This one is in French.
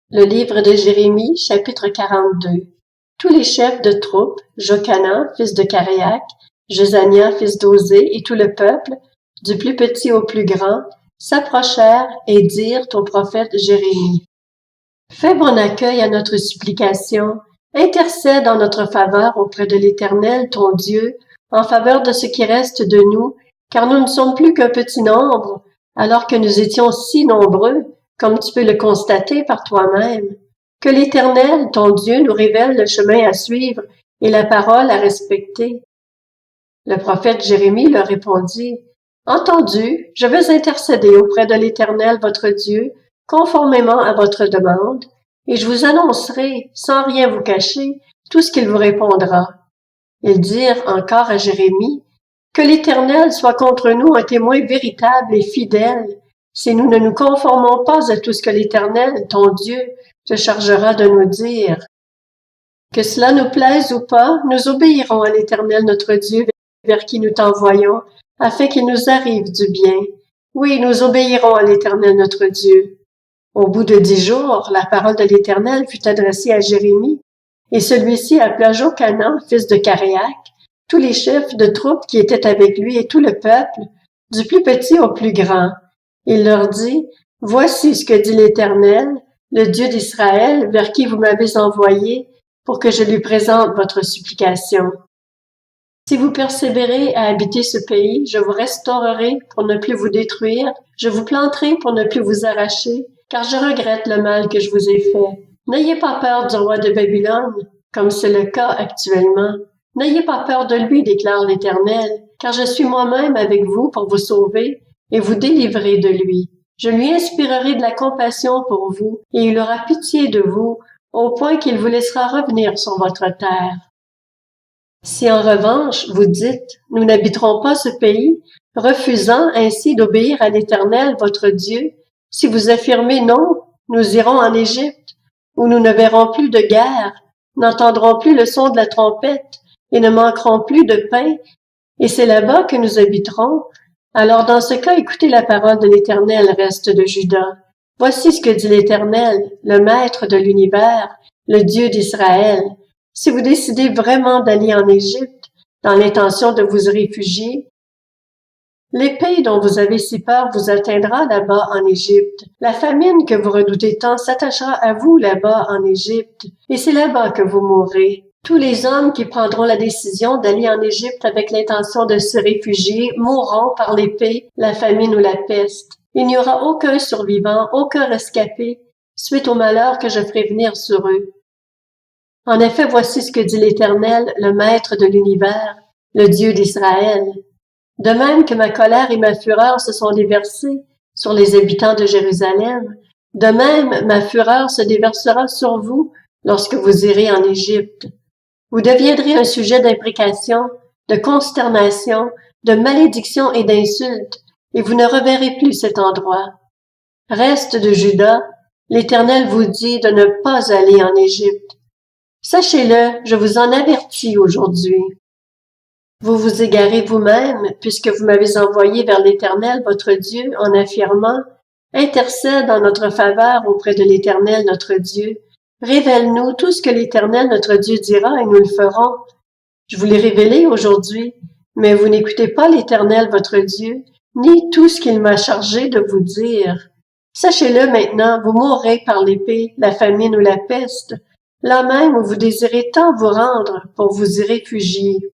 Le livre de Jérémie, chapitre 42. Tous les chefs de troupes, Jochanan, fils de Caréac, Jezania, fils d'Osée, et tout le peuple, du plus petit au plus grand, s'approchèrent et dirent au prophète Jérémie: Fais bon accueil à notre supplication, intercède en notre faveur auprès de l'Éternel, ton Dieu, en faveur de ce qui reste de nous, car nous ne sommes plus qu'un petit nombre, alors que nous étions si nombreux, comme tu peux le constater par toi-même. Que l'Éternel, ton Dieu, nous révèle le chemin à suivre et la parole à respecter. Le prophète Jérémie leur répondit: Entendu, je veux intercéder auprès de l'Éternel votre Dieu, conformément à votre demande, et je vous annoncerai, sans rien vous cacher, tout ce qu'il vous répondra. Ils dirent encore à Jérémie: Que l'Éternel soit contre nous un témoin véritable et fidèle, si nous ne nous conformons pas à tout ce que l'Éternel, ton Dieu, te chargera de nous dire. Que cela nous plaise ou pas, nous obéirons à l'Éternel notre Dieu vers qui nous t'envoyons, afin qu'il nous arrive du bien. Oui, nous obéirons à l'Éternel notre Dieu. Au bout de 10 jours, la parole de l'Éternel fut adressée à Jérémie, et celui-ci appela Jochanan, fils de Caréac, tous les chefs de troupes qui étaient avec lui et tout le peuple, du plus petit au plus grand. Il leur dit: Voici ce que dit l'Éternel, le Dieu d'Israël, vers qui vous m'avez envoyé, pour que je lui présente votre supplication. Si vous persévérez à habiter ce pays, je vous restaurerai pour ne plus vous détruire, je vous planterai pour ne plus vous arracher, car je regrette le mal que je vous ai fait. N'ayez pas peur du roi de Babylone, comme c'est le cas actuellement. N'ayez pas peur de lui, déclare l'Éternel, car je suis moi-même avec vous pour vous sauver et vous délivrer de lui. Je lui inspirerai de la compassion pour vous, et il aura pitié de vous, au point qu'il vous laissera revenir sur votre terre. Si en revanche vous dites: Nous n'habiterons pas ce pays, refusant ainsi d'obéir à l'Éternel votre Dieu, si vous affirmez: Non, nous irons en Égypte, où nous ne verrons plus de guerre, n'entendrons plus le son de la trompette, et ne manquerons plus de pain, et c'est là-bas que nous habiterons, alors dans ce cas, écoutez la parole de l'Éternel, reste de Juda. Voici ce que dit l'Éternel, le Maître de l'univers, le Dieu d'Israël. Si vous décidez vraiment d'aller en Égypte, dans l'intention de vous y réfugier, l'épée dont vous avez si peur vous atteindra là-bas en Égypte. La famine que vous redoutez tant s'attachera à vous là-bas en Égypte, et c'est là-bas que vous mourrez. Tous les hommes qui prendront la décision d'aller en Égypte avec l'intention de se réfugier mourront par l'épée, la famine ou la peste. Il n'y aura aucun survivant, aucun rescapé, suite au malheur que je ferai venir sur eux. En effet, voici ce que dit l'Éternel, le Maître de l'univers, le Dieu d'Israël. De même que ma colère et ma fureur se sont déversées sur les habitants de Jérusalem, de même ma fureur se déversera sur vous lorsque vous irez en Égypte. Vous deviendrez un sujet d'imprécation, de consternation, de malédiction et d'insulte, et vous ne reverrez plus cet endroit. Reste de Juda, l'Éternel vous dit de ne pas aller en Égypte. Sachez-le, je vous en avertis aujourd'hui. Vous vous égarez vous-même, puisque vous m'avez envoyé vers l'Éternel votre Dieu en affirmant: Intercède en notre faveur auprès de l'Éternel notre Dieu. Révèle-nous tout ce que l'Éternel notre Dieu dira et nous le ferons. Je vous l'ai révélé aujourd'hui, mais vous n'écoutez pas l'Éternel votre Dieu, ni tout ce qu'il m'a chargé de vous dire. Sachez-le maintenant, vous mourrez par l'épée, la famine ou la peste, là même où vous désirez tant vous rendre pour vous y réfugier.